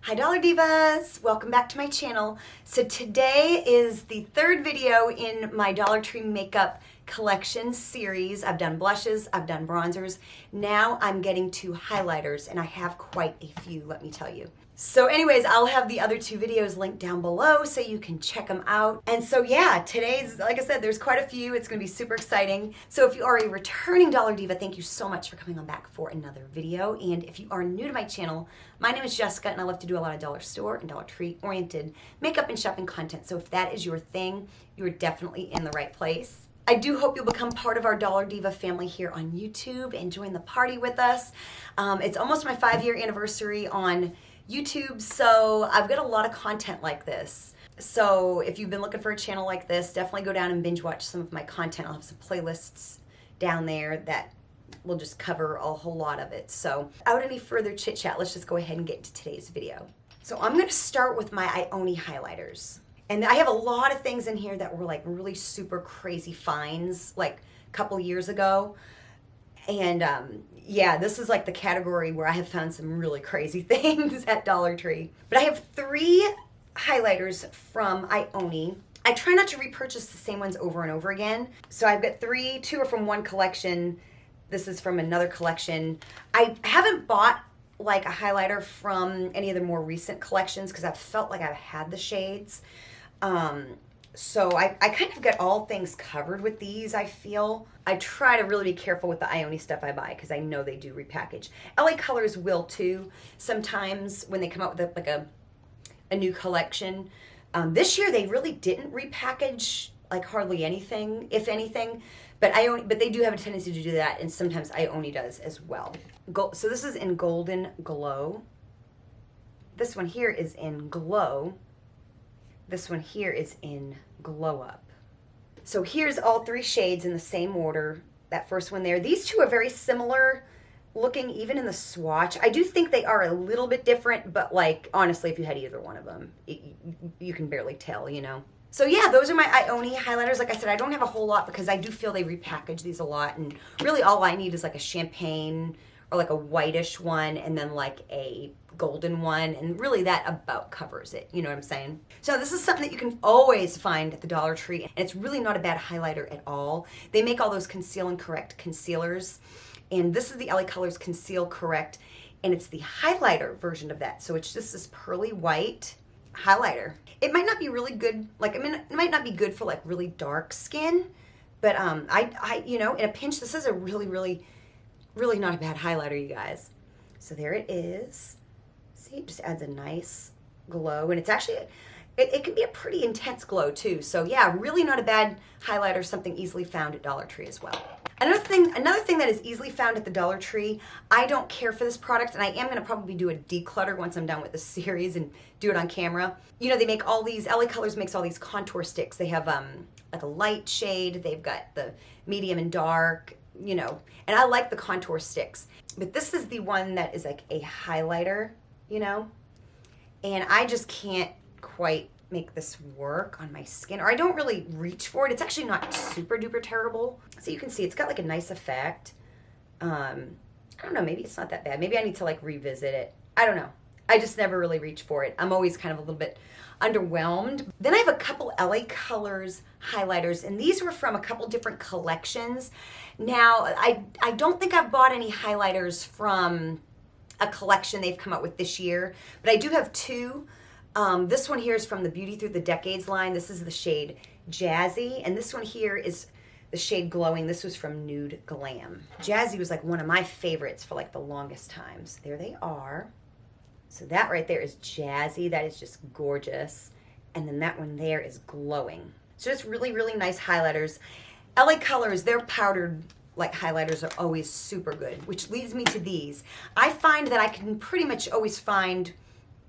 Hi Dollar Divas! Welcome back to my channel. So today is the third video in my Dollar Tree makeup collection series. I've done blushes, I've done bronzers. Now I'm getting to highlighters and I have quite a few, let me tell you. So anyways, I'll have the other two videos linked down below so you can check them out. And so yeah, today's, like I said, there's quite a few. It's gonna be super exciting. So if you are a returning Dollar Diva, thank you so much for coming on back for another video. And if you are new to my channel, my name is Jessica and I love to do a lot of dollar store and Dollar Tree oriented makeup and shopping content. So if that is your thing, you are definitely in the right place. I do hope you'll become part of our Dollar Diva family here on YouTube and join the party with us. It's almost my 5-year anniversary on YouTube, so I've got a lot of content like this. So if you've been looking for a channel like this, definitely go down and binge watch some of my content. I'll have some playlists down there that will just cover a whole lot of it. So without any further chit chat, let's just go ahead and get into today's video. So I'm gonna start with my Ioni highlighters. And I have a lot of things in here that were like really super crazy finds like a couple years ago. And yeah, this is like the category where I have found some really crazy things at Dollar Tree. But I have 3 highlighters from Ioni. I try not to repurchase the same ones over and over again. So I've got 3, 2 are from one collection. This is from another collection. I haven't bought like a highlighter from any of the more recent collections because I've felt like I've had the shades. So I kind of got all things covered with these, I feel. I try to really be careful with the Ioni stuff I buy because I know they do repackage. LA Colors will too, sometimes when they come out with a new collection. This year they really didn't repackage like hardly anything, if anything. But they do have a tendency to do that, and sometimes Ioni does as well. So this is in Golden Glow. This one here is in Glow. This one here is in Glow Up. So here's all 3 shades in the same order. That first one there. These two are very similar looking even in the swatch. I do think they are a little bit different, but like honestly, if you had either one of them, you can barely tell, you know. So yeah, those are my Ioni highlighters. Like I said, I don't have a whole lot because I do feel they repackage these a lot, and really all I need is like a champagne or like a whitish one and then like a golden one, and really that about covers it, you know what I'm saying? So this is something that you can always find at the Dollar Tree, and it's really not a bad highlighter at all. They make all those Conceal and Correct concealers, and this is the LA Colors Conceal Correct, and it's the highlighter version of that. So it's just this pearly white highlighter. It might not be really good, like, I mean, it might not be good for like really dark skin, but I you know, in a pinch, this is a really not a bad highlighter, you guys. So there it is. See, it just adds a nice glow, and it's actually, it can be a pretty intense glow too. So yeah, really not a bad highlighter, something easily found at Dollar Tree as well. Another thing that is easily found at the Dollar Tree, I don't care for this product, and I am gonna probably do a declutter once I'm done with the series and do it on camera. You know, they make all these, LA Colors makes all these contour sticks. They have like a light shade, they've got the medium and dark, you know, and I like the contour sticks. But this is the one that is like a highlighter, you know, and I just can't quite make this work on my skin, or I don't really reach for it. It's actually not super duper terrible. So you can see it's got like a nice effect. I don't know, maybe it's not that bad. Maybe I need to like revisit it. I don't know. I just never really reach for it. I'm always kind of a little bit underwhelmed. Then I have a couple LA Colors highlighters, and these were from a couple different collections. Now, I don't think I've bought any highlighters from a collection they've come out with this year, but I do have 2. This one here is from the Beauty Through the Decades line. This is the shade Jazzy, and this one here is the shade Glowing. This was from Nude Glam. Jazzy was like one of my favorites for like the longest time. So there they are. So that right there is Jazzy. That is just gorgeous. And then that one there is Glowing. So it's really nice highlighters. LA Colors, their powdered like highlighters are always super good, which leads me to these. I find that I can pretty much always find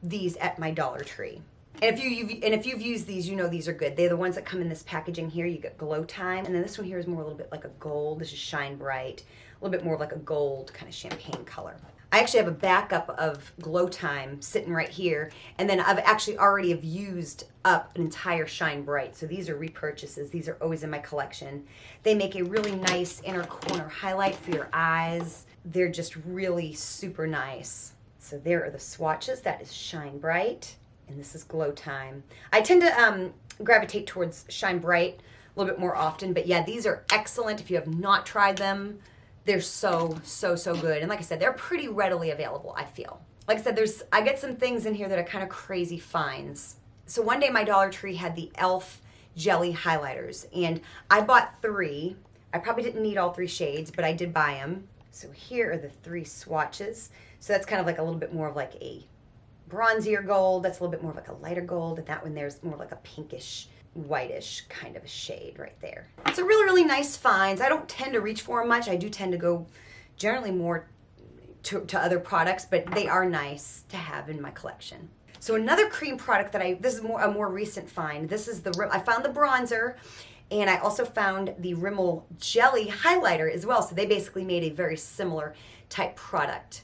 these at my Dollar Tree. And if you've used these, you know these are good. They're the ones that come in this packaging here. You get Glow Time, and then this one here is more a little bit like a gold. This is Shine Bright, a little bit more of like a gold kind of champagne color. I actually have a backup of Glow Time sitting right here, and then I've actually already have used up an entire Shine Bright. So these are repurchases. These are always in my collection. They make a really nice inner corner highlight for your eyes. They're just really super nice. So there are the swatches. That is Shine Bright, and this is Glow Time. I tend to gravitate towards Shine Bright a little bit more often, but yeah, these are excellent. If you have not tried them, they're so good. And like I said, they're pretty readily available, I feel. Like I said, I get some things in here that are kind of crazy finds. So one day my Dollar Tree had the e.l.f. jelly highlighters, and I bought 3. I probably didn't need all 3 shades, but I did buy them. So here are the 3 swatches. So that's kind of like a little bit more of like a bronzier gold. That's a little bit more of like a lighter gold. And that one there's more like a pinkish, whitish kind of a shade right there. So really nice finds. I don't tend to reach for them much. I do tend to go generally more to other products, but they are nice to have in my collection. So another cream product that this is a more recent find. This is I found the bronzer, and I also found the Rimmel Jelly highlighter as well. So they basically made a very similar type product.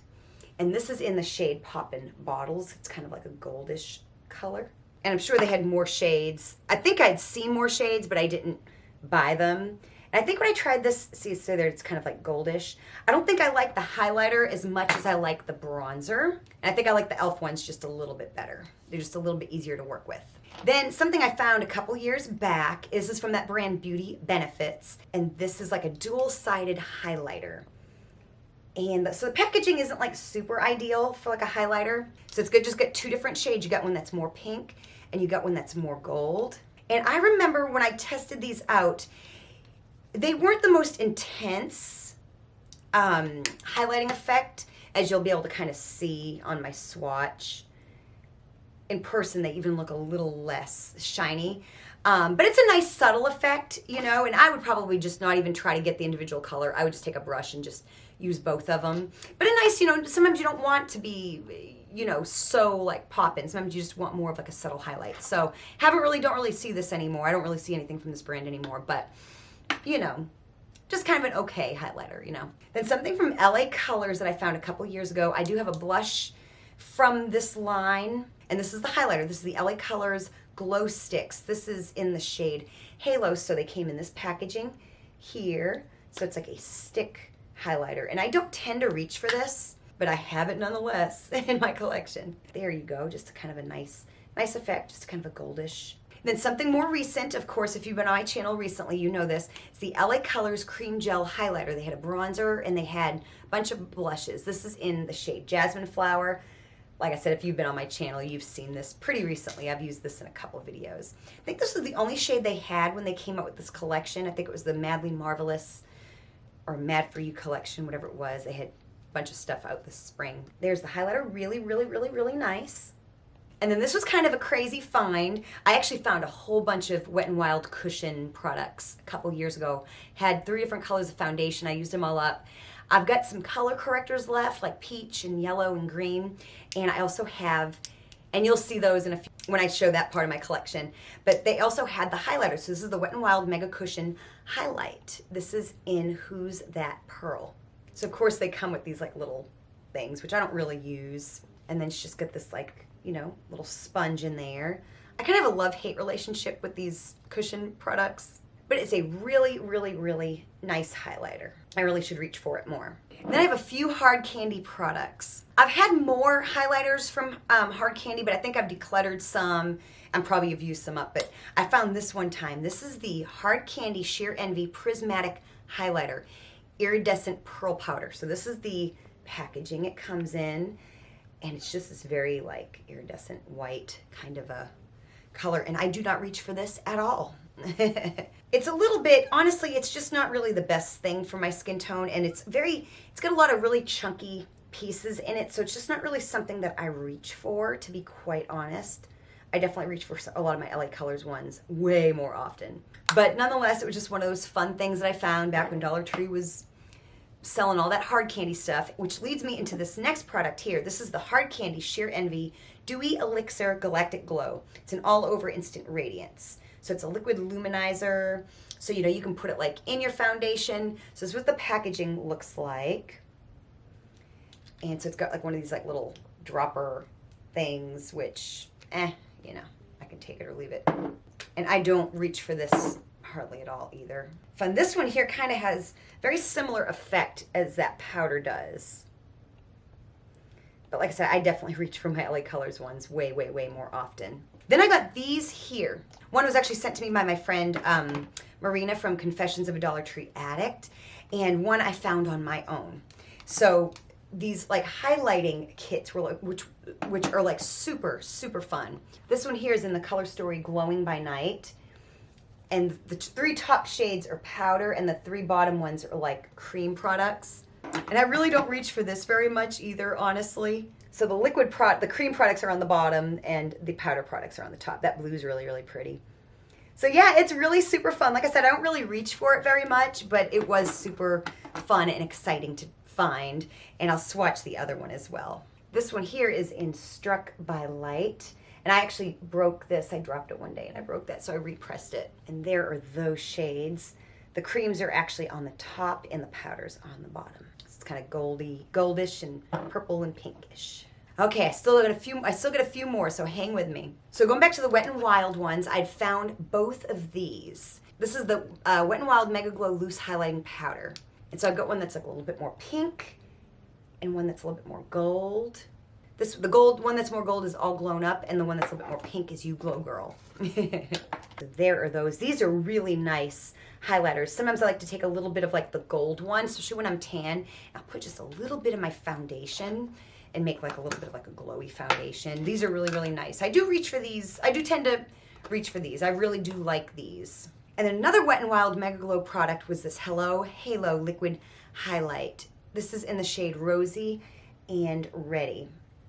And this is in the shade Poppin' Bottles. It's kind of like a goldish color. And I'm sure they had more shades. I think I'd seen more shades, but I didn't buy them. And I think when I tried this, see so there it's kind of like goldish. I don't think I like the highlighter as much as I like the bronzer. And I think I like the e.l.f. ones just a little bit better. They're just a little bit easier to work with. Then something I found a couple years back is this from that brand Beauty Benefits. And this is like a dual-sided highlighter. And so the packaging isn't like super ideal for like a highlighter. So it's good just get 2 different shades. You got one that's more pink and you got one that's more gold. And I remember when I tested these out, they weren't the most intense highlighting effect, as you'll be able to kind of see on my swatch. In person, they even look a little less shiny. But it's a nice subtle effect, you know, and I would probably just not even try to get the individual color. I would just take a brush and just use both of them. But a nice, you know, sometimes you don't want to be, you know, so like poppin'. Sometimes you just want more of like a subtle highlight. So don't really see this anymore. I don't really see anything from this brand anymore, but you know, just kind of an okay highlighter, you know. Then something from LA Colors that I found a couple years ago. I do have a blush from this line, and this is the highlighter. This is the LA Colors Glow Sticks. This is in the shade Halo, so they came in this packaging here. So it's like a stick highlighter, and I don't tend to reach for this, but I have it nonetheless in my collection. There you go, just kind of a nice effect, just kind of a goldish. Then something more recent, of course, if you've been on my channel recently, you know this. It's the LA Colors Cream Gel Highlighter. They had a bronzer and they had a bunch of blushes. This is in the shade Jasmine Flower. Like I said, if you've been on my channel, you've seen this pretty recently. I've used this in a couple of videos. I think this was the only shade they had when they came out with this collection. I think it was the Madly Marvelous or Mad For You collection, whatever it was. They had a bunch of stuff out this spring. There's the highlighter, really nice. And then this was kind of a crazy find. I actually found a whole bunch of Wet n Wild cushion products a couple years ago. Had 3 different colors of foundation. I used them all up. I've got some color correctors left, like peach and yellow and green. And I also have, and you'll see those in a few, when I show that part of my collection. But they also had the highlighter. So this is the Wet n Wild Mega Cushion Highlight. This is in Who's That Pearl. So of course they come with these like little things, which I don't really use. And then it's just got this like, you know, little sponge in there. I kind of have a love-hate relationship with these cushion products, but it's a really nice highlighter. I really should reach for it more. Then I have a few Hard Candy products. I've had more highlighters from Hard Candy, but I think I've decluttered some and probably have used some up, but I found this one time. This is the Hard Candy Sheer Envy Prismatic Highlighter, Iridescent Pearl Powder. So this is the packaging it comes in, and it's just this very like iridescent white kind of a color, and I do not reach for this at all. It's a little bit, honestly, it's just not really the best thing for my skin tone, and it's got a lot of really chunky pieces in it, so it's just not really something that I reach for, to be quite honest. I definitely reach for a lot of my LA Colors ones way more often. But nonetheless, it was just one of those fun things that I found back when Dollar Tree was selling all that Hard Candy stuff, which leads me into this next product here. This is the Hard Candy Sheer Envy Dewy Elixir Galactic Glow. It's an all-over instant radiance. So it's a liquid luminizer. So, you know, you can put it like in your foundation. So this is what the packaging looks like. And so it's got like one of these like little dropper things, which, you know, I can take it or leave it. And I don't reach for this hardly at all either. Fun. This one here kind of has very similar effect as that powder does. But like I said, I definitely reach for my LA Colors ones way, way, way more often. Then I got these here. One was actually sent to me by my friend Marina from Confessions of a Dollar Tree Addict, and one I found on my own. So these like highlighting kits were like, which are like super, super fun. This one here is in the color story Glowing by Night. And the 3 top shades are powder, and the 3 bottom ones are like cream products. And I really don't reach for this very much either, honestly. So the cream products are on the bottom, and the powder products are on the top. That blue is really, really pretty. So yeah, it's really super fun. Like I said, I don't really reach for it very much, but it was super fun and exciting to find. And I'll swatch the other one as well. This one here is in Struck by Light. And I actually broke this. I dropped it one day and I broke that, so I repressed it. And there are those shades. The creams are actually on the top and the powder's on the bottom. It's kind of goldish and purple and pinkish. Okay, I still get a few more, so hang with me. So going back to the Wet n Wild ones, I'd found both of these. This is the Wet n Wild Mega Glow Loose Highlighting Powder. And so I've got one that's like a little bit more pink and one that's a little bit more gold. The gold one that's more gold is All Glown Up, and the one that's a little bit more pink is You Glow Girl. There are those. These are really nice highlighters. Sometimes I like to take a little bit of like the gold one, especially when I'm tan. I'll put just a little bit of my foundation and make like a little bit of like a glowy foundation. These are really, really nice. I do reach for these. I do tend to reach for these. I really do like these. And then another Wet n Wild Mega Glow product was this Hello Halo Liquid Highlight. This is in the shade Rosy and Ready.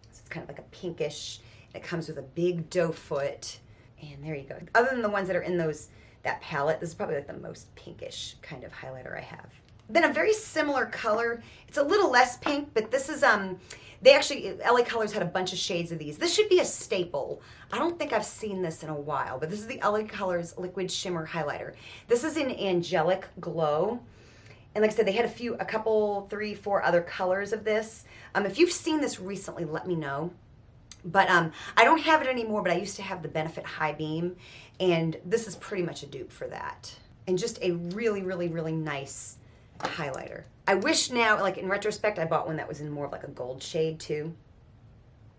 It's kind of like a pinkish. It comes with a big doe foot. And there you go. Other than the ones that are in that palette, this is probably like the most pinkish kind of highlighter I have. Then a very similar color. It's a little less pink, but this is, LA Colors had a bunch of shades of these. This should be a staple. I don't think I've seen this in a while, but this is the LA Colors Liquid Shimmer Highlighter. This is in Angelic Glow. And like I said, they had a couple, 3, 4 other colors of this. If you've seen this recently, let me know. But I don't have it anymore, but I used to have the Benefit High Beam, and this is pretty much a dupe for that. And just a really, really, really nice highlighter. I wish now, like in retrospect, I bought one that was in more of like a gold shade too.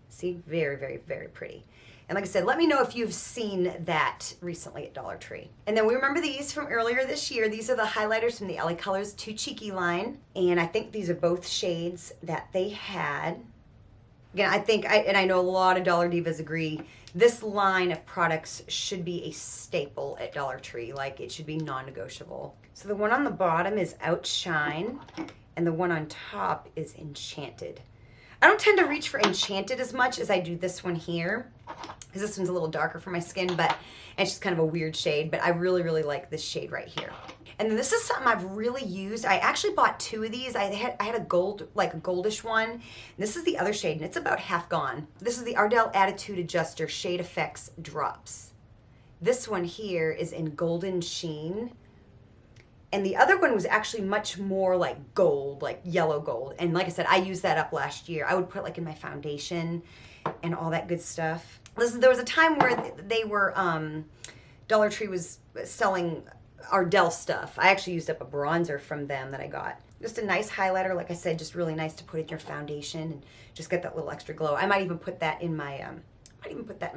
See, very, very, very pretty. And like I said, let me know if you've seen that recently at Dollar Tree. And then we remember these from earlier this year. These are the highlighters from the LA Colors Too Cheeky line. And I think these are both shades that they had. Again, I know a lot of Dollar Divas agree, this line of products should be a staple at Dollar Tree. Like, it should be non-negotiable. So the one on the bottom is Outshine, and the one on top is Enchanted. I don't tend to reach for Enchanted as much as I do this one here, because this one's a little darker for my skin, but it's just kind of a weird shade, but I really, really like this shade right here. And then this is something I've really used. I actually bought 2 of these. I had a gold, like a goldish one. And this is the other shade, and it's about half gone. This is the Ardell Attitude Adjuster Shade Effects Drops. This one here is in Golden Sheen. And the other one was actually much more like gold, like yellow gold. And like I said, I used that up last year. I would put like in my foundation and all that good stuff. Listen, there was a time where they were, Dollar Tree was selling Ardell stuff. I actually used up a bronzer from them that I got. Just a nice highlighter, like I said, just really nice to put in your foundation and just get that little extra glow. I might even put that in my,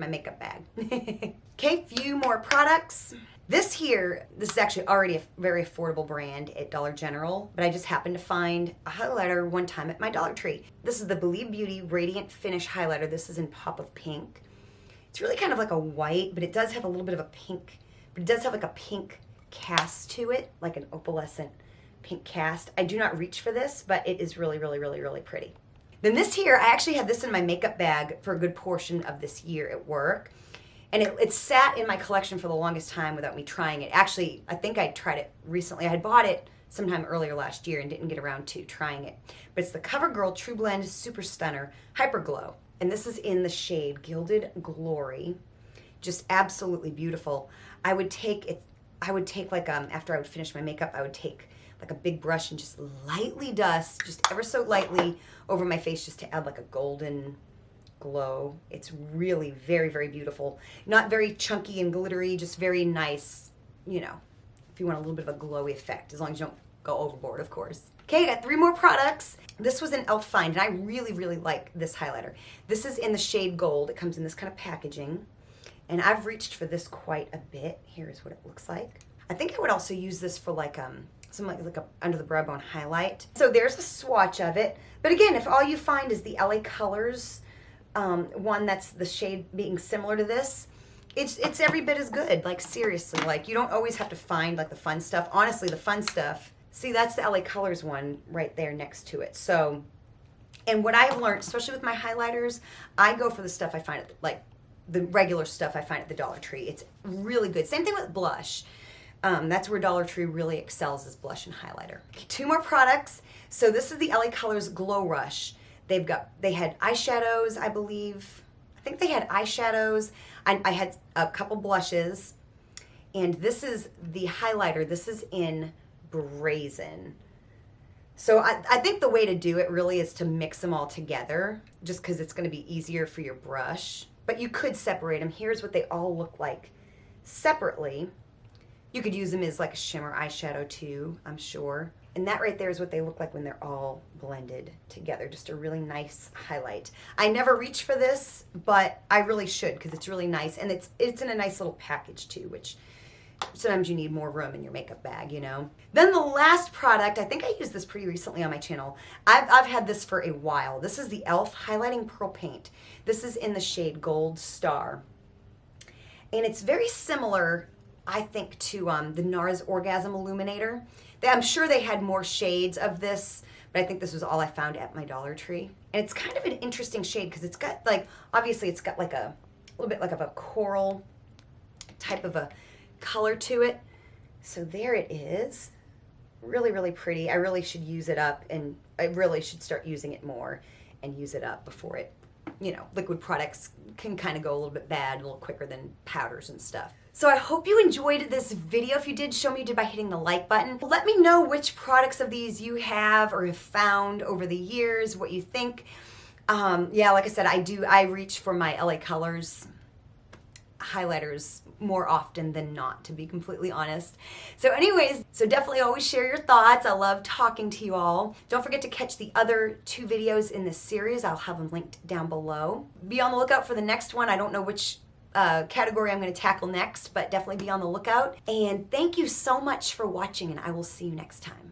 makeup bag. Okay, few more products. This is actually already a very affordable brand at Dollar General, but I just happened to find a highlighter one time at my Dollar Tree. This is the Believe Beauty Radiant Finish Highlighter. This is in Pop of Pink. It's really kind of like a white, but it does have a little bit of a pink, but it does have like a pink cast to it, like an opalescent pink cast. I do not reach for this, but it is really, really, really, really pretty. Then this here, I actually had this in my makeup bag for a good portion of this year at work. And it sat in my collection for the longest time without me trying it. Actually, I think I tried it recently. I had bought it sometime earlier last year and didn't get around to trying it. But it's the CoverGirl True Blend Super Stunner Hyper Glow. And this is in the shade Gilded Glory. Just absolutely beautiful. I would take like, after I would finish my makeup, I would take like a big brush and just lightly dust, just ever so lightly over my face just to add like a golden glow. It's really very, very beautiful. Not very chunky and glittery, just very nice, you know, if you want a little bit of a glowy effect, as long as you don't go overboard, of course. Okay, I got 3 more products. This was an e.l.f. find, and I really, really like this highlighter. This is in the shade Gold. It comes in this kind of packaging, and I've reached for this quite a bit. Here's what it looks like. I think I would also use this for like something like a under the brow bone highlight. So there's a swatch of it. But again, if all you find is the LA Colors one that's the shade being similar to this, it's every bit as good. Like seriously, like you don't always have to find like the fun stuff. Honestly, the fun stuff, see, that's the LA Colors one right there next to it. So, and what I've learned, especially with my highlighters, I go for the stuff I find at like the regular stuff I find at the Dollar Tree. It's really good. Same thing with blush. That's where Dollar Tree really excels, is blush and highlighter. Okay, 2 more products. So this is the LA Colors Glow Rush. They had eyeshadows, I believe. I think they had eyeshadows. I had a couple blushes. And this is the highlighter. This is in Brazen. So I think the way to do it really is to mix them all together, just because it's going to be easier for your brush. But you could separate them. Here's what they all look like separately. You could use them as like a shimmer eyeshadow too, I'm sure. And that right there is what they look like when they're all blended together. Just a really nice highlight. I never reach for this, but I really should, because it's really nice. And it's in a nice little package too, which sometimes you need more room in your makeup bag, you know. Then the last product, I think I used this pretty recently on my channel. I've had this for a while. This is the e.l.f. Highlighting Pearl Paint. This is in the shade Gold Star. And it's very similar, I think, to the NARS Orgasm Illuminator. I'm sure they had more shades of this, but I think this was all I found at my Dollar Tree. And it's kind of an interesting shade because it's got like, obviously it's got like a little bit like of a coral type of a color to it. So there it is. Really, really pretty. I really should use it up, and I really should start using it more and use it up before it, you know, liquid products can kind of go a little bit bad a little quicker than powders and stuff. So I hope you enjoyed this video. If you did, show me you did by hitting the like button. Let me know which products of these you have or have found over the years, what you think. Yeah, like I said, I reach for my LA Colors highlighters more often than not, to be completely honest. So anyways, so definitely always share your thoughts. I love talking to you all. Don't forget to catch the other 2 videos in this series. I'll have them linked down below. Be on the lookout for the next one. I don't know which category I'm going to tackle next, but definitely be on the lookout. And thank you so much for watching, and I will see you next time.